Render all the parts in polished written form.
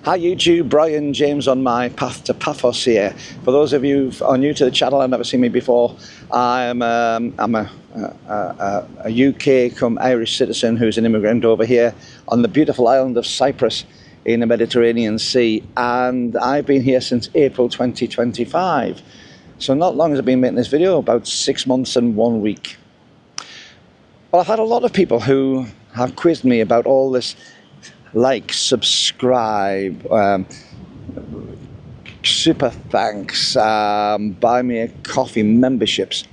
Hi YouTube, Brian James on my path to Paphos here. For those of you who are new to the channel and never seen me before, I'm a UK come Irish citizen who's an immigrant over here on the beautiful island of Cyprus in the Mediterranean Sea, and I've been here since April 2025. So not long as I've been making this video, about 6 months and 1 week. Well, I've had a lot of people who have quizzed me about all this like, subscribe, super thanks, buy me a coffee memberships,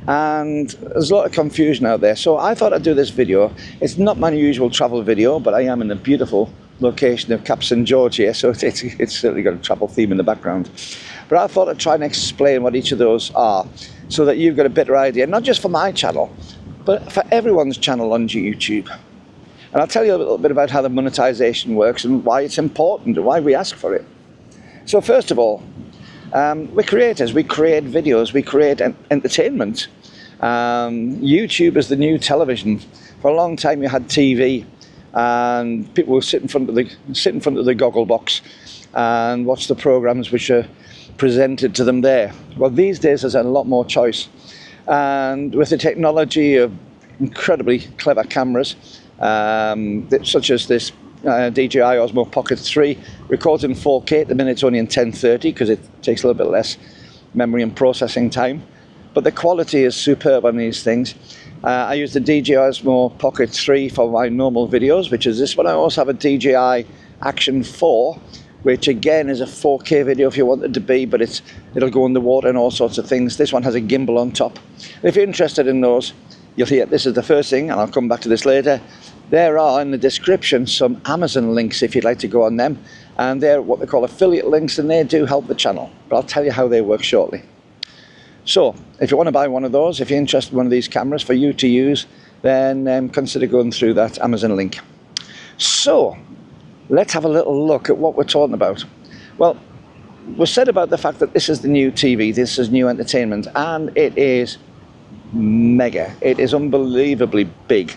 and there's a lot of confusion out there. So I thought I'd do this video. It's not my usual travel video, but I am in the beautiful location of Cap St George here, so it's certainly got a travel theme in the background. But I thought I'd try and explain what each of those are, so that you've got a better idea, not just for my channel, but for everyone's channel on YouTube. And I'll tell you a little bit about how the monetization works and why it's important and why we ask for it. So first of all, we're creators. We create videos. We create entertainment. YouTube is the new television. For a long time, you had TV, and people would sit in front of the goggle box and watch the programs which are presented to them there. Well, these days there's a lot more choice, and with the technology of incredibly clever cameras, such as this DJI Osmo Pocket 3, records in 4K. At the minute it's only in 1030 because it takes a little bit less memory and processing time, but the quality is superb on these things. I use the DJI Osmo Pocket 3 for my normal videos, which is this one. I also have a DJI Action 4, which again is a 4K video if you want it to be, but it'll go in the water and all sorts of things. This one has a gimbal on top. If you're interested in those, you'll hear this is the first thing, and I'll come back to this later. There are in the description some Amazon links if you'd like to go on them, and they're what they call affiliate links, and they do help the channel, but I'll tell you how they work shortly. So if you want to buy one of those, if you're interested in one of these cameras for you to use, then consider going through that Amazon link. So let's have a little look at what we're talking about. Well, we said about the fact that this is the new TV, this is new entertainment, and it is mega. It is unbelievably big.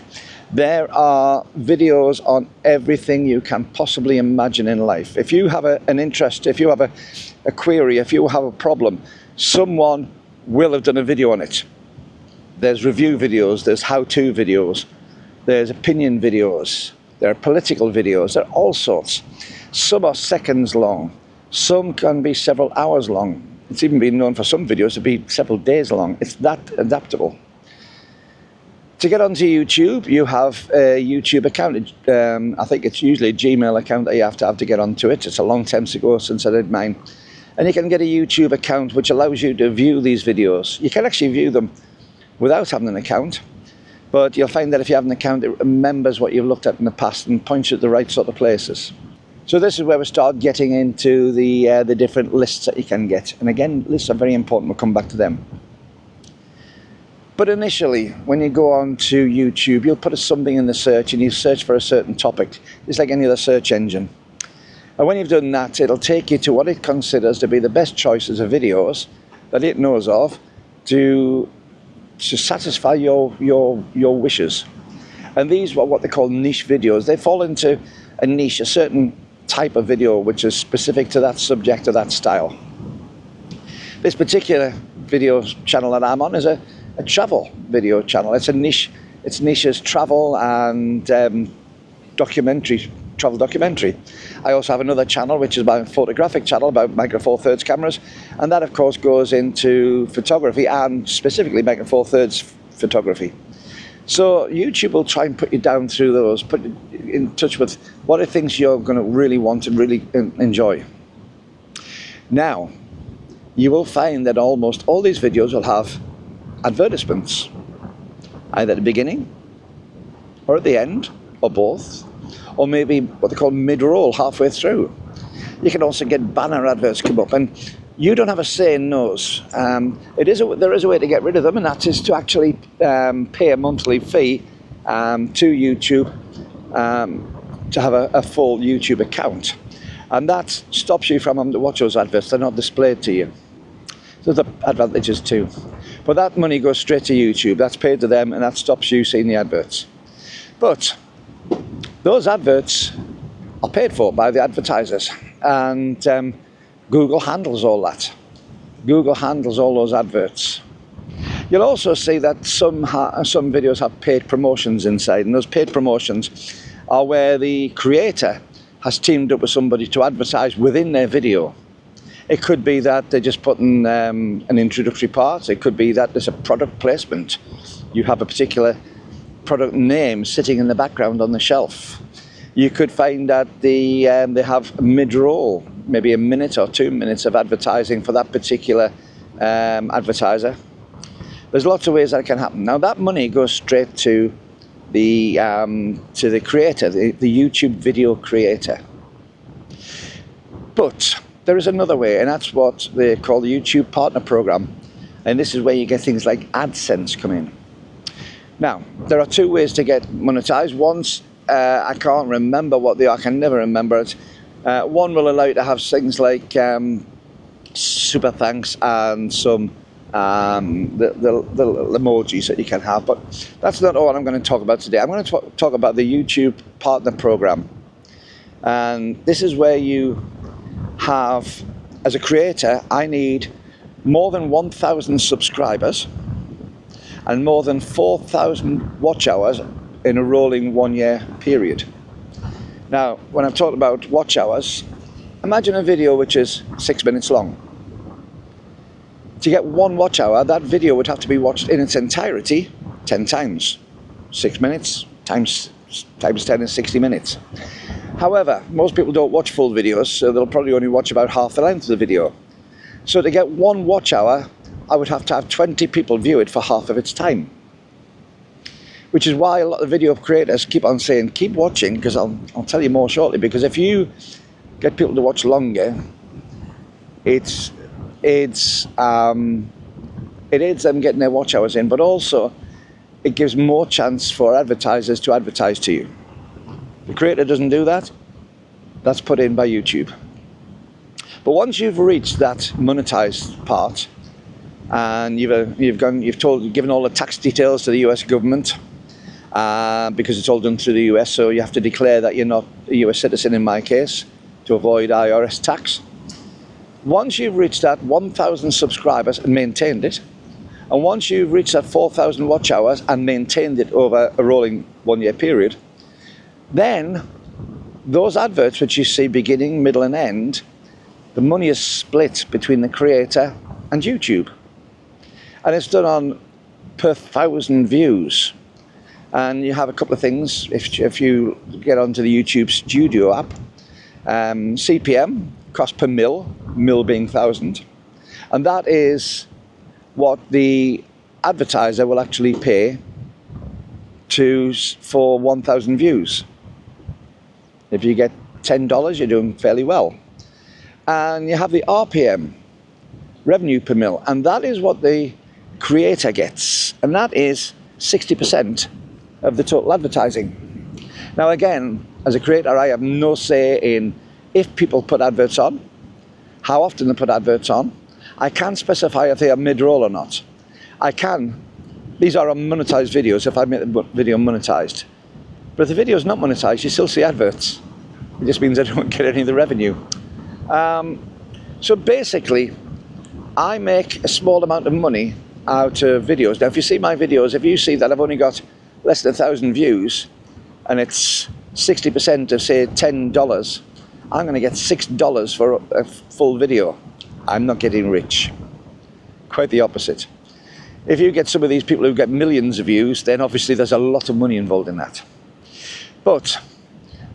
There are videos on everything you can possibly imagine in life. If you have an interest, if you have a query, if you have a problem, someone will have done a video on it. There's review videos, there's how-to videos, there's opinion videos, there are political videos, there are all sorts. Some are seconds long, some can be several hours long. It's even been known for some videos to be several days long. It's that adaptable. To get onto YouTube, you have a YouTube account. I think it's usually a Gmail account that you have to get onto it. It's a long time ago since I did mine. And you can get a YouTube account which allows you to view these videos. You can actually view them without having an account, but you'll find that if you have an account, it remembers what you've looked at in the past and points you at the right sort of places. So this is where we start getting into the different lists that you can get. And again, lists are very important. We'll come back to them. But initially, when you go on to YouTube, you'll put something in the search and you search for a certain topic. It's like any other search engine. And when you've done that, it'll take you to what it considers to be the best choices of videos that it knows of to satisfy your wishes. And these are what they call niche videos. They fall into a niche, a certain type of video which is specific to that subject or that style. This particular video channel that I'm on is a travel video channel. It's a niche. Its niche is travel and travel documentary. I also have another channel which is my photographic channel about Micro Four Thirds cameras, and that of course goes into photography and specifically Micro Four Thirds photography. So YouTube will try and put you down through those, put you in touch with what are things you're going to really want and really enjoy. Now, you will find that almost all these videos will have advertisements, either at the beginning or at the end, or both, or maybe what they call mid-roll, halfway through. You can also get banner adverts come up, and you don't have a say in those. There is a way to get rid of them, and that is to actually pay a monthly fee to YouTube to have a full YouTube account, and that stops you from having to watch those adverts. They're not displayed to you. So there's advantages too. But that money goes straight to YouTube. That's paid to them, and that stops you seeing the adverts. But those adverts are paid for by the advertisers, and Google handles all that. Google handles all those adverts. You'll also see that some videos have paid promotions inside, and those paid promotions are where the creator has teamed up with somebody to advertise within their video. It could be that they're just putting an introductory part. It could be that there's a product placement. You have a particular product name sitting in the background on the shelf. You could find that they have mid-roll, maybe a minute or 2 minutes of advertising for that particular advertiser. There's lots of ways that can happen. Now that money goes straight to the creator, the YouTube video creator. But there is another way, and that's what they call the YouTube Partner Program. And this is where you get things like AdSense come in. Now, there are 2 ways to get monetized. One's, I can't remember what they are, I can never remember it. One will allow you to have things like super thanks and some the emojis that you can have, but that's not all I'm going to talk about today. I'm going to talk about the YouTube Partner Program. And this is where you have, as a creator, I need more than 1,000 subscribers and more than 4,000 watch hours in a rolling 1-year period. Now, when I'm talking about watch hours, imagine a video which is 6 minutes long. To get 1 watch hour, that video would have to be watched in its entirety 10 times. 6 minutes times 10 is 60 minutes. However, most people don't watch full videos, so they'll probably only watch about half the length of the video. So to get 1 watch hour, I would have to have 20 people view it for half of its time. Which is why a lot of video creators keep on saying, keep watching, because I'll tell you more shortly. Because if you get people to watch longer, it aids them getting their watch hours in, but also it gives more chance for advertisers to advertise to you. The creator doesn't do that. That's put in by YouTube. But once you've reached that monetized part, and you've given all the tax details to the US government, because it's all done through the US, so you have to declare that you're not a US citizen in my case to avoid IRS tax. Once you've reached that 1,000 subscribers and maintained it, and once you've reached that 4,000 watch hours and maintained it over a rolling 1-year period, then those adverts which you see beginning, middle and end, the money is split between the creator and YouTube. And it's done on per 1,000 views. And you have a couple of things. If you get onto the YouTube Studio app, CPM, cost per mil being 1,000. And that is what the advertiser will actually pay for 1,000 views. If you get $10, you're doing fairly well. And you have the RPM, revenue per mil, and that is what the creator gets, and that is 60% of the total advertising. Now again, as a creator, I have no say in if people put adverts on, how often they put adverts on. I can specify if they are mid-roll or not. I can. These are unmonetized videos if I make the video monetized. But if the video is not monetized, you still see adverts. It just means I don't get any of the revenue. So basically, I make a small amount of money out of videos. Now, if you see my videos, if you see that I've only got less than 1,000 views, and it's 60% of, say, $10, I'm going to get $6 for a full video. I'm not getting rich. Quite the opposite. If you get some of these people who get millions of views, then obviously there's a lot of money involved in that. But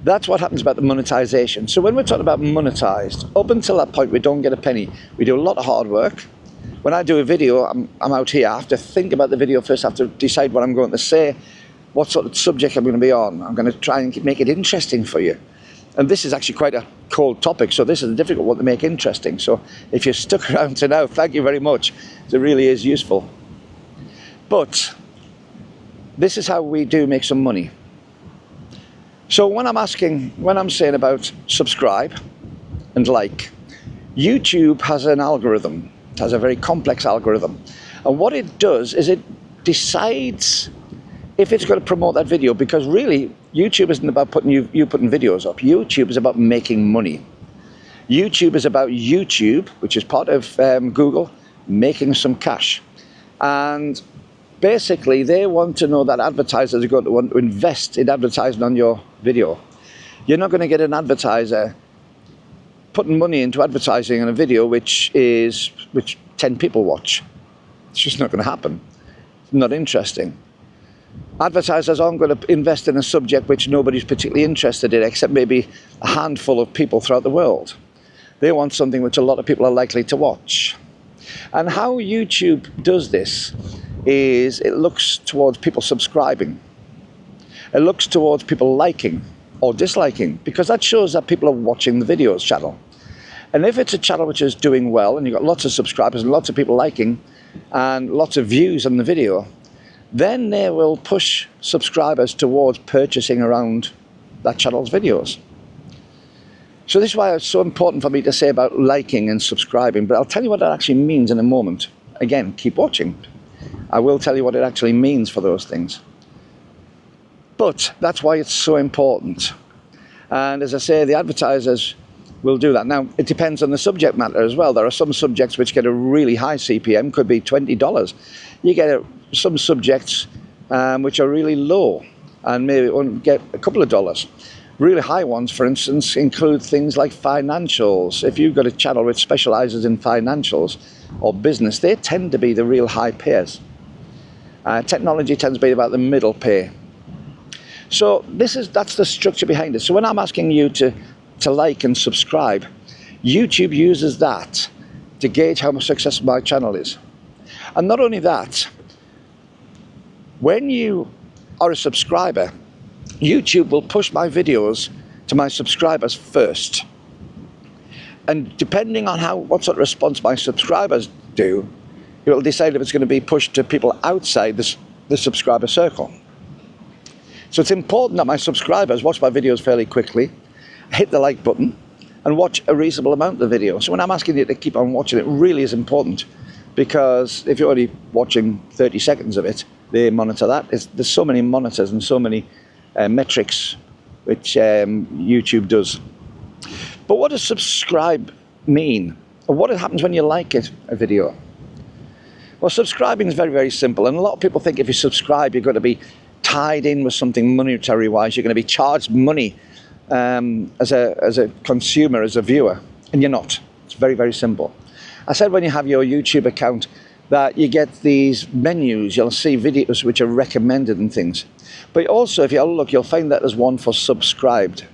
that's what happens about the monetization. So when we're talking about monetized, up until that point, we don't get a penny. We do a lot of hard work. When I do a video, I'm out here. I have to think about the video first. I have to decide what I'm going to say, what sort of subject I'm going to be on. I'm going to try and make it interesting for you. And this is actually quite a cold topic, so this is a difficult one to make interesting. So if you're stuck around to now, thank you very much. It really is useful. But this is how we do make some money. So when I'm saying about subscribe and like, YouTube has an algorithm. It has a very complex algorithm. And what it does is it decides if it's going to promote that video, because really YouTube isn't about putting you putting videos up. YouTube is about making money. YouTube is about YouTube, which is part of Google, making some cash. And basically, they want to know that advertisers are going to want to invest in advertising on your video. You're not going to get an advertiser putting money into advertising on a video which 10 people watch. It's just not going to happen. It's not interesting. Advertisers aren't going to invest in a subject which nobody's particularly interested in, except maybe a handful of people throughout the world. They want something which a lot of people are likely to watch. And how YouTube does this is it looks towards people subscribing. It looks towards people liking or disliking, because that shows that people are watching the videos channel. And if it's a channel which is doing well and you've got lots of subscribers and lots of people liking and lots of views on the video, then they will push subscribers towards purchasing around that channel's videos. So this is why it's so important for me to say about liking and subscribing, but I'll tell you what that actually means in a moment. Again, keep watching. I will tell you what it actually means for those things. But that's why it's so important. And as I say, the advertisers will do that. Now, it depends on the subject matter as well. There are some subjects which get a really high CPM, could be $20. You get some subjects which are really low and maybe won't get a couple of dollars. Really high ones, for instance, include things like financials. If you've got a channel which specializes in financials or business, they tend to be the real high payers. Technology tends to be about the middle pay. So that's the structure behind it. So when I'm asking you to like and subscribe, YouTube uses that to gauge how successful my channel is. And not only that, when you are a subscriber, YouTube will push my videos to my subscribers first. And depending on what sort of response my subscribers do, it will decide if it's going to be pushed to people outside the subscriber circle. So it's important that my subscribers watch my videos fairly quickly, hit the like button, and watch a reasonable amount of the video. So when I'm asking you to keep on watching, it really is important, because if you're only watching 30 seconds of it, they monitor that. There's so many monitors and so many metrics which YouTube does. But what does subscribe mean? Or what happens when you like a video? Well, subscribing is very, very simple. And a lot of people think if you subscribe, you're going to be tied in with something monetary-wise. You're going to be charged money as a consumer, as a viewer. And you're not. It's very, very simple. I said when you have your YouTube account that you get these menus. You'll see videos which are recommended and things. But also, if you have a look, you'll find that there's one for subscribed.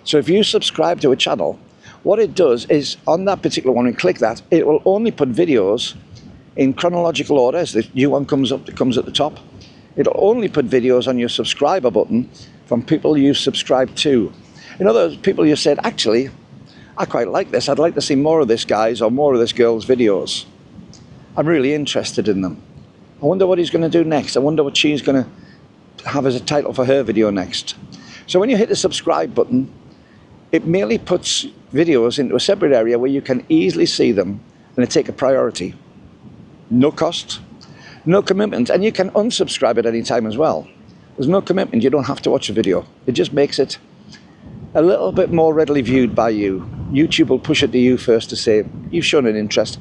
So if you subscribe to a channel, what it does is, on that particular one, and click that, it will only put videos in chronological order. As the new one comes up, it comes at the top. It'll only put videos on your subscriber button from people you subscribe to. In other words, people you said, actually, I quite like this. I'd like to see more of this guy's or more of this girl's videos. I'm really interested in them. I wonder what he's going to do next. I wonder what she's going to have as a title for her video next. So when you hit the subscribe button, it merely puts videos into a separate area where you can easily see them and they take a priority. No cost, no commitment, and you can unsubscribe at any time as well. There's no commitment. You don't have to watch a video. It just makes it a little bit more readily viewed by you. YouTube will push it to you first to say, you've shown an interest.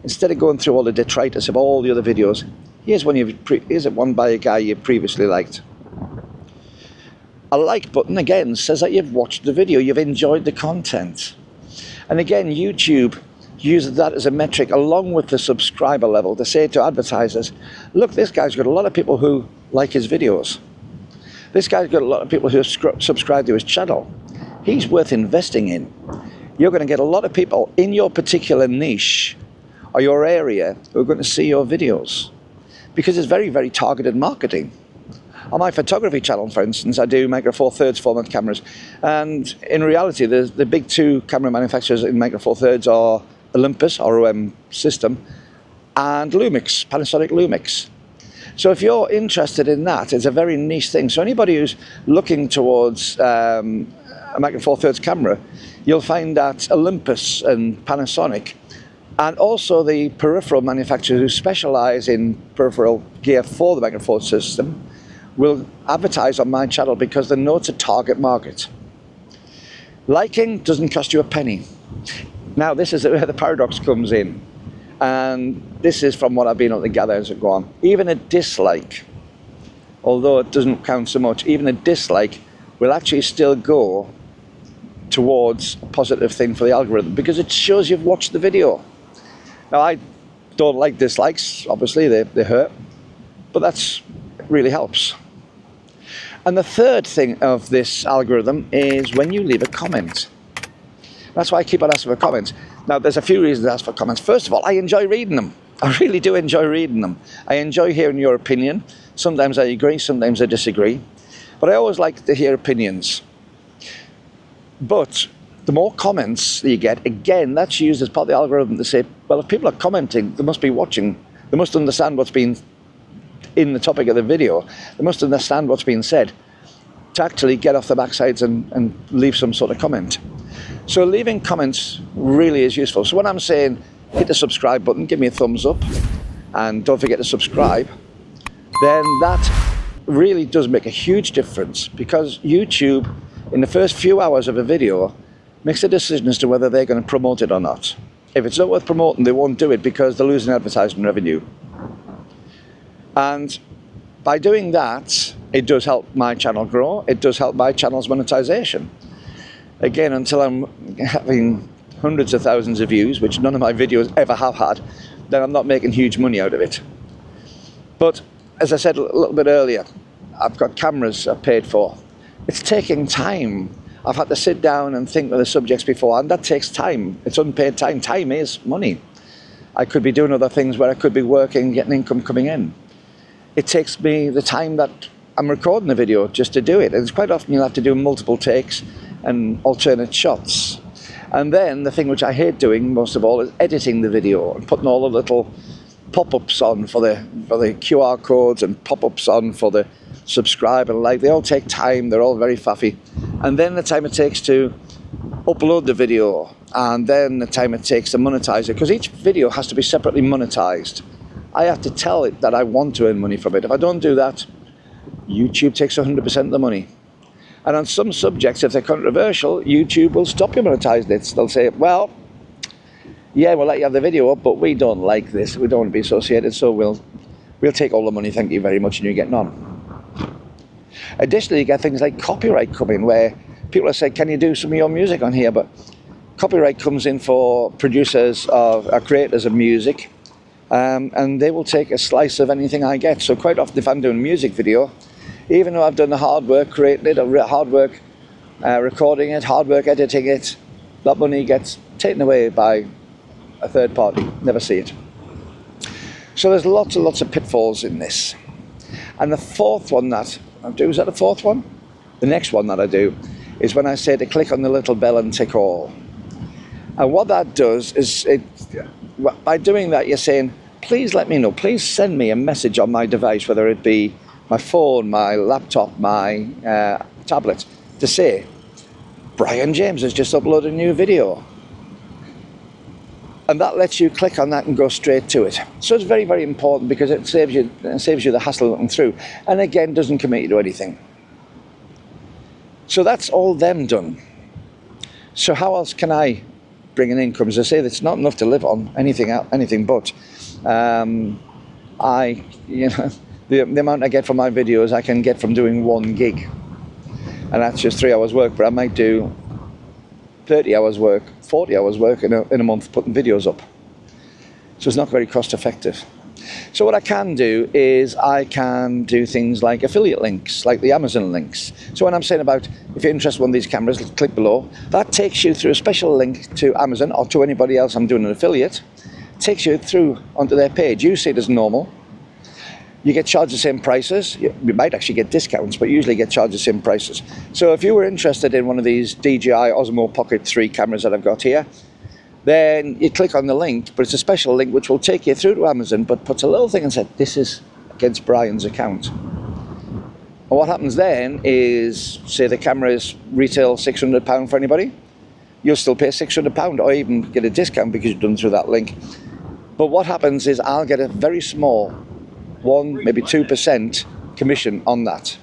Instead of going through all the detritus of all the other videos, here's one by a guy you previously liked. A like button, again, says that you've watched the video, you've enjoyed the content. And again, YouTube uses that as a metric along with the subscriber level to say to advertisers, look, this guy's got a lot of people who like his videos. This guy's got a lot of people who subscribe to his channel. He's worth investing in. You're going to get a lot of people in your particular niche or your area who are going to see your videos, because it's very, very targeted marketing. On my photography channel, for instance, I do Micro Four Thirds format cameras, and in reality, the big two camera manufacturers in Micro Four Thirds are Olympus, ROM system, and Lumix, Panasonic Lumix. So if you're interested in that, it's a very niche thing. So anybody who's looking towards a Micro Four Thirds camera, you'll find that Olympus and Panasonic, and also the peripheral manufacturers who specialize in peripheral gear for the Micro Four system, will advertise on my channel because they know it's a target market. Liking doesn't cost you a penny. Now, this is where the paradox comes in. And this is from what I've been able to gather as I go on. Even a dislike, although it doesn't count so much, even a dislike will actually still go towards a positive thing for the algorithm because it shows you've watched the video. Now, I don't like dislikes, obviously, they hurt, but that's really helps. And the third thing of this algorithm is when you leave a comment. That's why I keep on asking for comments. Now, there's a few reasons to ask for comments. First of all, I enjoy reading them. I really do enjoy reading them. I enjoy hearing your opinion. Sometimes I agree, sometimes I disagree. But I always like to hear opinions. But the more comments you get, again, that's used as part of the algorithm to say, well, if people are commenting, they must be watching. They must understand what's been in the topic of the video. They must understand what's being said to actually get off the backsides and leave some sort of comment. So leaving comments really is useful. So when I'm saying hit the subscribe button, give me a thumbs up, and don't forget to subscribe, then that really does make a huge difference because YouTube, in the first few hours of a video, makes a decision as to whether they're going to promote it or not. If it's not worth promoting, they won't do it because they're losing advertising revenue. And by doing that, it does help my channel grow. It does help my channel's monetization. Again, until I'm having hundreds of thousands of views, which none of my videos ever have had, then I'm not making huge money out of it. But as I said a little bit earlier, I've got cameras I've paid for. It's taking time. I've had to sit down and think of the subjects before, and that takes time. It's unpaid time. Time is money. I could be doing other things where I could be working, getting income coming in. It takes me the time that I'm recording the video just to do it. And it's quite often you'll have to do multiple takes and alternate shots. And then the thing which I hate doing most of all is editing the video and putting all the little pop-ups on for the QR codes and pop-ups on for the subscribe and like. They all take time. They're all very faffy. And then the time it takes to upload the video, and then the time it takes to monetize it, because each video has to be separately monetized. I have to tell it that I want to earn money from it. If I don't do that, YouTube takes 100% of the money. And on some subjects, if they're controversial, YouTube will stop you monetizing it. They'll say, well, yeah, we'll let you have the video up, but we don't like this. We don't want to be associated, so we'll take all the money, thank you very much, and you're getting on. Additionally, you get things like copyright come in, where people are saying, can you do some of your music on here? But copyright comes in for producers or creators of music, and they will take a slice of anything I get. So quite often, if I'm doing a music video, even though I've done the hard work creating it, or hard work recording it, hard work editing it, that money gets taken away by a third party. Never see it. So there's lots and lots of pitfalls in this. And the fourth one that I do, is that the fourth one? The next one that I do is when I say to click on the little bell and tick all. And what that does is, by doing that, you're saying, please let me know, please send me a message on my device, whether it be my phone, my laptop, my tablet, to say, Brian James has just uploaded a new video. And that lets you click on that and go straight to it. So it's very, very important because it saves you the hassle of looking through. And again, doesn't commit you to anything. So that's all them done. So how else can I bring in income? As I say, it's not enough to live on, anything but. The amount I get from my videos, I can get from doing one gig. And that's just 3 hours work, but I might do 30 hours work, 40 hours work in a month putting videos up. So it's not very cost effective. So what I can do is I can do things like affiliate links, like the Amazon links. So when I'm saying about, if you're interested in one of these cameras, click below. That takes you through a special link to Amazon or to anybody else I'm doing an affiliate. It takes you through onto their page. You see it as normal. You get charged the same prices. You might actually get discounts, but usually get charged the same prices. So if you were interested in one of these DJI Osmo Pocket 3 cameras that I've got here, then you click on the link, but it's a special link which will take you through to Amazon, but puts a little thing and says, this is against Brian's account. And what happens then is, say the camera is retail £600 for anybody, you'll still pay £600 or even get a discount because you've done through that link. But what happens is I'll get a very small 1, maybe 2% commission on that.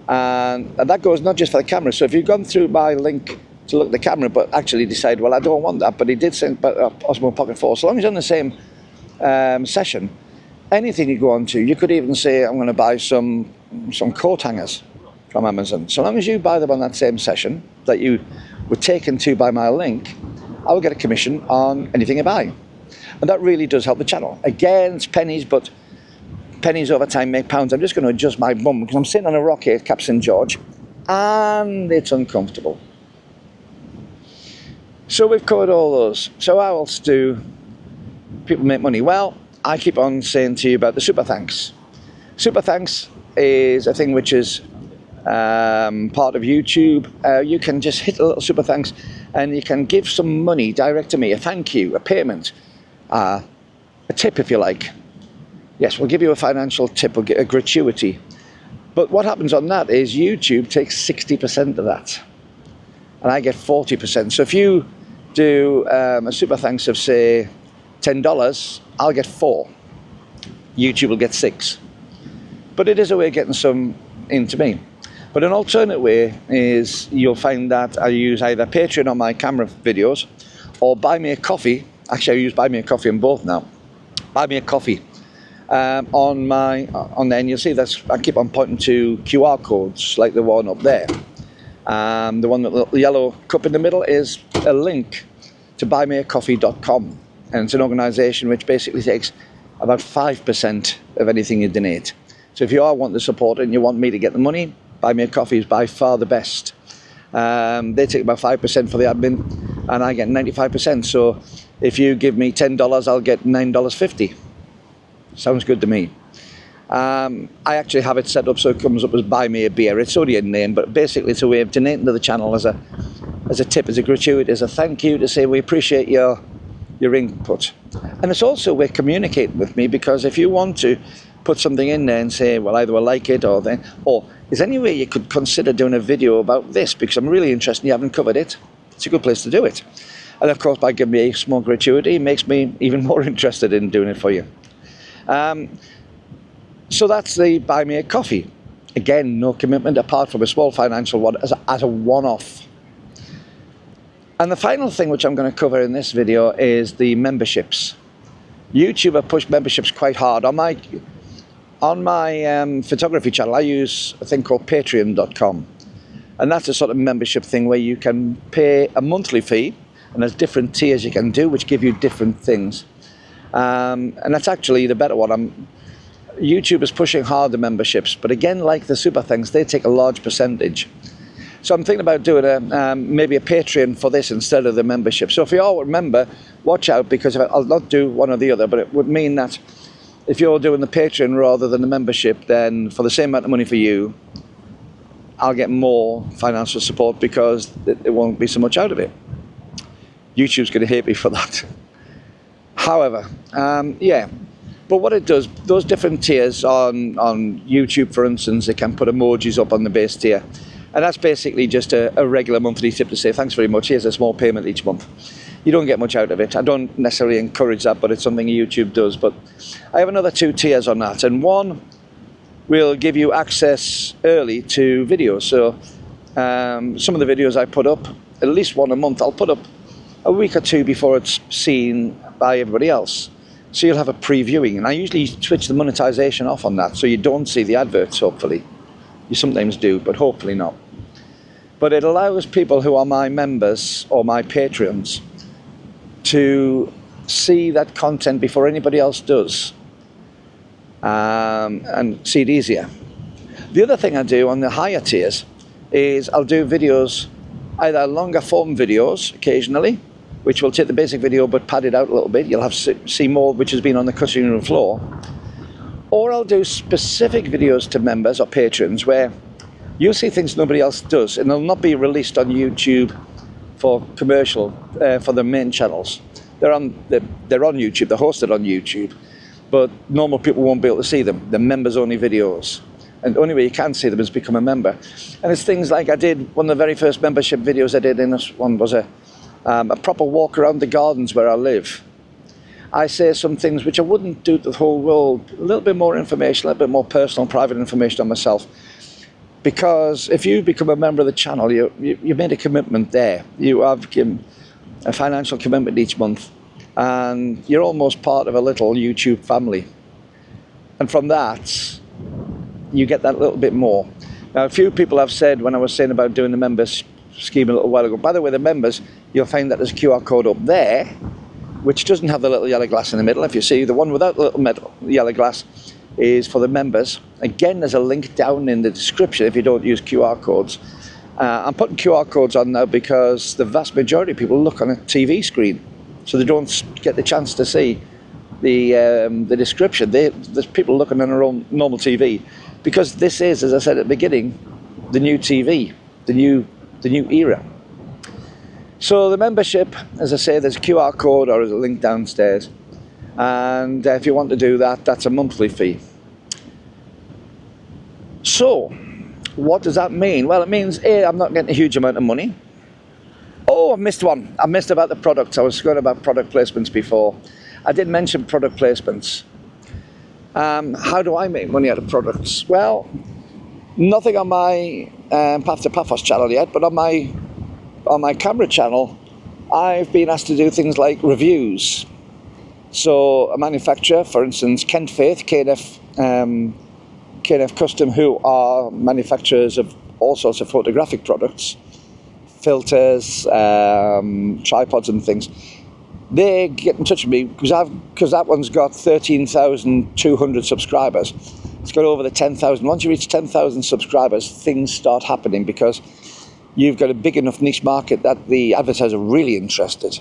And that goes not just for the camera. So if you've gone through my link to look at the camera, but actually decide, well, I don't want that, but he did send Osmo Pocket 4. So long as you're on the same session, anything you go on to, you could even say, I'm going to buy some coat hangers from Amazon. So long as you buy them on that same session that you were taken to by my link, I will get a commission on anything you buy. And that really does help the channel. Again, it's pennies, but pennies over time make pounds. I'm just going to adjust my bum because I'm sitting on a rock here at Cap St. George and it's uncomfortable. So we've covered all those. So how else do people make money? Well, I keep on saying to you about the super thanks. Super thanks is a thing which is part of YouTube. You can just hit a little super thanks and you can give some money direct to me, a thank you, a payment, a tip if you like. Yes, we'll give you a financial tip, we'll get a gratuity. But what happens on that is YouTube takes 60% of that and I get 40%. So if you do a super thanks of say $10, I'll get 4. YouTube will get 6. But it is a way of getting some into me. But an alternate way is you'll find that I use either Patreon on my camera videos or Buy Me a Coffee. Actually, I use Buy Me a Coffee on both now. Buy Me a Coffee on there, and you'll see that's I keep on pointing to QR codes like the one up there. The one with the yellow cup in the middle is a link to buymeacoffee.com, and it's an organisation which basically takes about 5% of anything you donate. So if you are wanting to support it and you want me to get the money, Buy Me a Coffee is by far the best. They take about 5% for the admin and I get 95%. So if you give me $10, I'll get $9.50. Sounds good to me. I actually have it set up so it comes up as Buy Me a Beer. It's only a name, but basically it's a way of donating to the channel as a tip, as a gratuity, as a thank you to say we appreciate your input. And it's also a way of communicating with me, because if you want to put something in there and say, well, either I like it or is there any way you could consider doing a video about this, because I'm really interested and you haven't covered it, it's a good place to do it. And of course, by giving me a small gratuity, it makes me even more interested in doing it for you. So that's the Buy Me a Coffee. Again, no commitment apart from a small financial one as a one-off. And the final thing which I'm going to cover in this video is the memberships. YouTube have pushed memberships quite hard. On my photography channel, I use a thing called Patreon.com. And that's a sort of membership thing where you can pay a monthly fee, and there's different tiers you can do which give you different things. And that's actually the better one. YouTube is pushing hard the memberships, but again, like the super things, they take a large percentage. So I'm thinking about doing maybe a Patreon for this instead of the membership. So if you all remember, watch out, because I'll not do one or the other, but it would mean that if you're doing the Patreon rather than the membership, then for the same amount of money for you, I'll get more financial support because it won't be so much out of it. YouTube's going to hate me for that. However, yeah. But what it does, those different tiers on YouTube, for instance, they can put emojis up on the base tier. And that's basically just a regular monthly tip to say, thanks very much, here's a small payment each month. You don't get much out of it. I don't necessarily encourage that, but it's something YouTube does. But I have another 2 tiers on that. And one will give you access early to videos. So some of the videos I put up, at least one a month, I'll put up a week or 2 before it's seen by everybody else. So you'll have a previewing. And I usually switch the monetization off on that, so you don't see the adverts, hopefully. You sometimes do, but hopefully not. But it allows people who are my members or my Patreons to see that content before anybody else does, and see it easier. The other thing I do on the higher tiers is I'll do videos, either longer form videos occasionally, which will take the basic video but pad it out a little bit. You'll have to see more which has been on the cutting room floor. Or I'll do specific videos to members or patrons where you'll see things nobody else does, and they'll not be released on YouTube for commercial, for the main channels. They're on YouTube, they're hosted on YouTube, but normal people won't be able to see them. They're members only videos. And the only way you can see them is become a member. And it's things like I did, one of the very first membership videos I did in this one was a proper walk around the gardens where I live. I say some things which I wouldn't do to the whole world. A little bit more information, a little bit more personal, private information on myself. Because if you become a member of the channel, you made a commitment there. You have given a financial commitment each month, and you're almost part of a little YouTube family. And from that, you get that little bit more. Now, a few people have said, when I was saying about doing the members scheme a little while ago, by the way, the members, you'll find that there's a QR code up there, which doesn't have the little yellow glass in the middle. If you see, the one without the little yellow glass is for the members. Again, there's a link down in the description if you don't use QR codes. I'm putting QR codes on now because the vast majority of people look on a TV screen, so they don't get the chance to see the description. There's people looking on their own normal TV, because this is, as I said at the beginning, the new TV, the new era. So the membership, as I say, there's a QR code or there's a link downstairs, and if you want to do that, that's a monthly fee. So what does that mean? Well, it means A, I'm not getting a huge amount of money. Oh, I've missed one. I missed about the products. I was going about product placements before. I did mention product placements. How do I make money out of products? Well, nothing on my Path to Paphos channel yet, but on my camera channel, I've been asked to do things like reviews. So a manufacturer, for instance, Kent Faith, KNF Custom, who are manufacturers of all sorts of photographic products, filters, tripods and things, they get in touch with me because that one's got 13,200 subscribers. It's got over the 10,000. Once you reach 10,000 subscribers, things start happening because you've got a big enough niche market that the advertisers are really interested.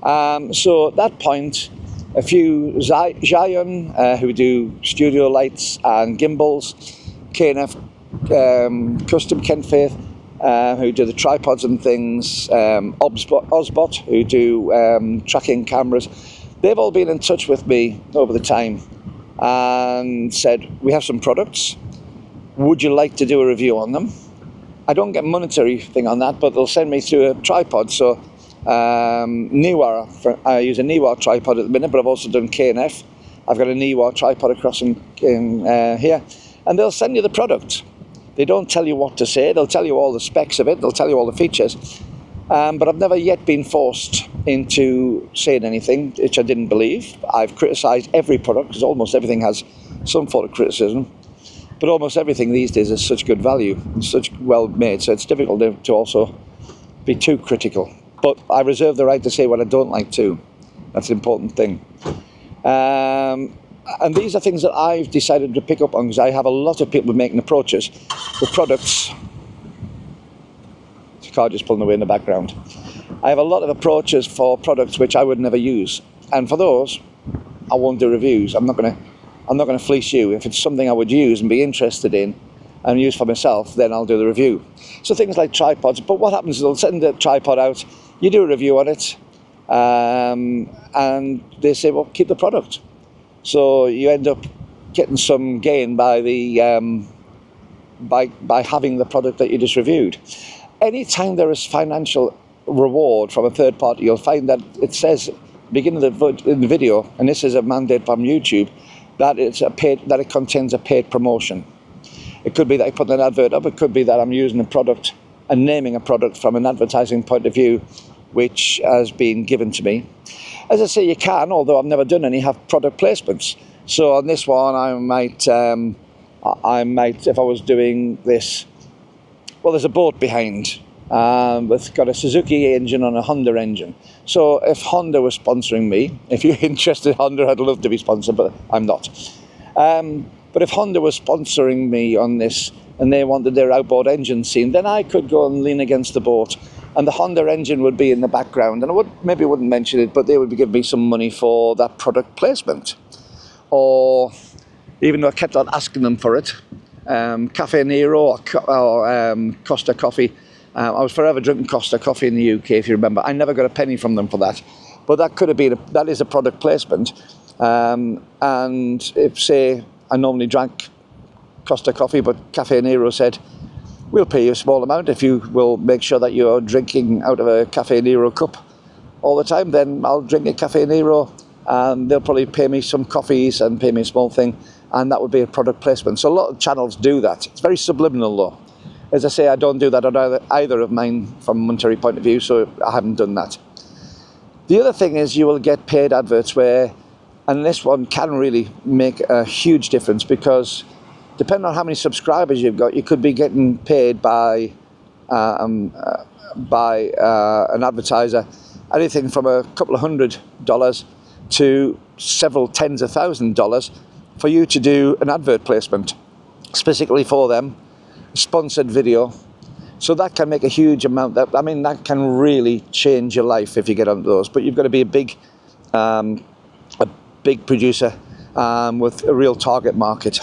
So at that point, a few Zion, who do studio lights and gimbals, KNF Custom, Kent Faith, who do the tripods and things, Osmo, who do tracking cameras. They've all been in touch with me over the time and said, we have some products, would you like to do a review on them? I don't get monetary thing on that, but they'll send me through a tripod. So Niwa, I use a Niwa tripod at the minute, but I've also done KNF. I've got a Niwa tripod across in here, and they'll send you the product. They don't tell you what to say, they'll tell you all the specs of it, they'll tell you all the features, but I've never yet been forced into saying anything which I didn't believe. I've criticised every product, because almost everything has some sort of criticism, but almost everything these days is such good value and such well made, so it's difficult to also be too critical. But I reserve the right to say what I don't like too. That's an important thing. And these are things that I've decided to pick up on, because I have a lot of people making approaches with products. The car just pulling away in the background. I have a lot of approaches for products which I would never use, and for those, I won't do reviews. I'm not going to fleece you. If it's something I would use and be interested in and use for myself, then I'll do the review. So things like tripods. But what happens is they'll send the tripod out, you do a review on it, and they say, well, keep the product. So you end up getting some gain by the by having the product that you just reviewed. Anytime there is financial reward from a third party, you'll find that it says beginning of the video, and this is a mandate from YouTube, that it contains a paid promotion. It could be that I put an advert up. It could be that I'm using a product and naming a product from an advertising point of view, which has been given to me. As I say, you can, although I've never done any, have product placements. So on this one, I might, if I was doing this, well, there's a boat behind. It's got a Suzuki engine on a Honda engine. So if Honda was sponsoring me, if you're interested, Honda, I'd love to be sponsored, but I'm not. But if Honda was sponsoring me on this and they wanted their outboard engine seen, then I could go and lean against the boat and the Honda engine would be in the background, and I wouldn't mention it, but they would be giving me some money for that product placement. Or even though I kept on asking them for it, Cafe Nero or Costa Coffee. I was forever drinking Costa Coffee in the UK, if you remember. I never got a penny from them for that. But that could have been, that is a product placement. And if, say, I normally drank Costa Coffee, but Cafe Nero said, we'll pay you a small amount if you will make sure that you're drinking out of a Cafe Nero cup all the time, then I'll drink a Cafe Nero and they'll probably pay me some coffees and pay me a small thing, and that would be a product placement. So a lot of channels do that. It's very subliminal though. As I say, I don't do that on either of mine from a monetary point of view, so I haven't done that. The other thing is you will get paid adverts where, and this one can really make a huge difference, because depending on how many subscribers you've got, you could be getting paid by an advertiser anything from a couple of $100 to several tens of $1,000s for you to do an advert placement specifically for them, sponsored video. So that can make a huge amount. That can really change your life if you get onto those. But you've got to be a big producer with a real target market.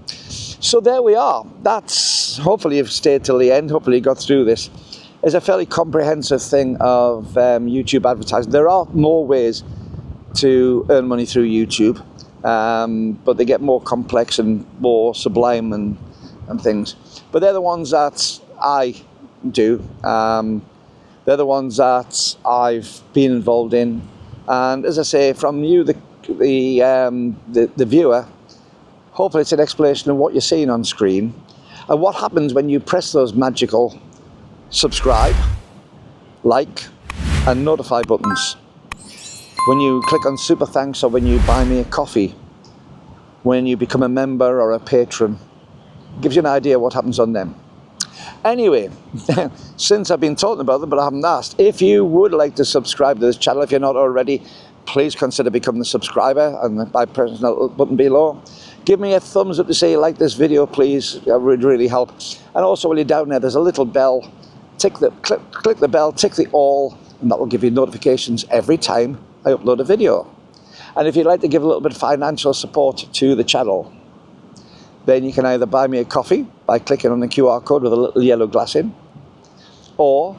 So there we are. That's, hopefully you've stayed till the end. Hopefully you got through this. It's a fairly comprehensive thing of YouTube advertising. There are more ways to earn money through YouTube, but they get more complex and more sublime and things. But they're the ones that I do. They're the ones that I've been involved in. And as I say, from you, the viewer, hopefully it's an explanation of what you're seeing on screen and what happens when you press those magical subscribe, like and notify buttons. When you click on super thanks, or when you buy me a coffee, when you become a member or a patron, gives you an idea what happens on them. Anyway, since I've been talking about them but I haven't asked, if you would like to subscribe to this channel, if you're not already, please consider becoming a subscriber and by pressing the little button below. Give me a thumbs up to say you like this video, please. That would really help. And also, while you're down there, there's a little bell. Click the bell, tick the all, and that will give you notifications every time I upload a video. And if you'd like to give a little bit of financial support to the channel, then you can either buy me a coffee by clicking on the QR code with a little yellow glass in, or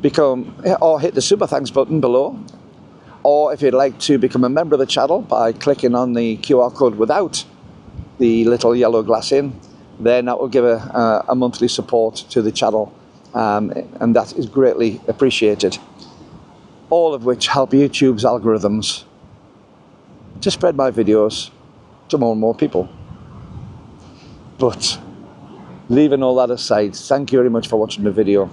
hit the super thanks button below, or if you'd like to become a member of the channel by clicking on the QR code without the little yellow glass in, then that will give a monthly support to the channel, and that is greatly appreciated. All of which help YouTube's algorithms to spread my videos to more and more people. But leaving all that aside, thank you very much for watching the video.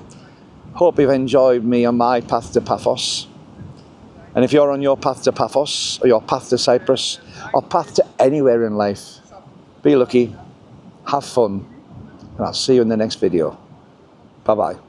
Hope you've enjoyed me on my path to Paphos. And if you're on your path to Paphos, or your path to Cyprus, or path to anywhere in life, be lucky, have fun, and I'll see you in the next video. Bye-bye.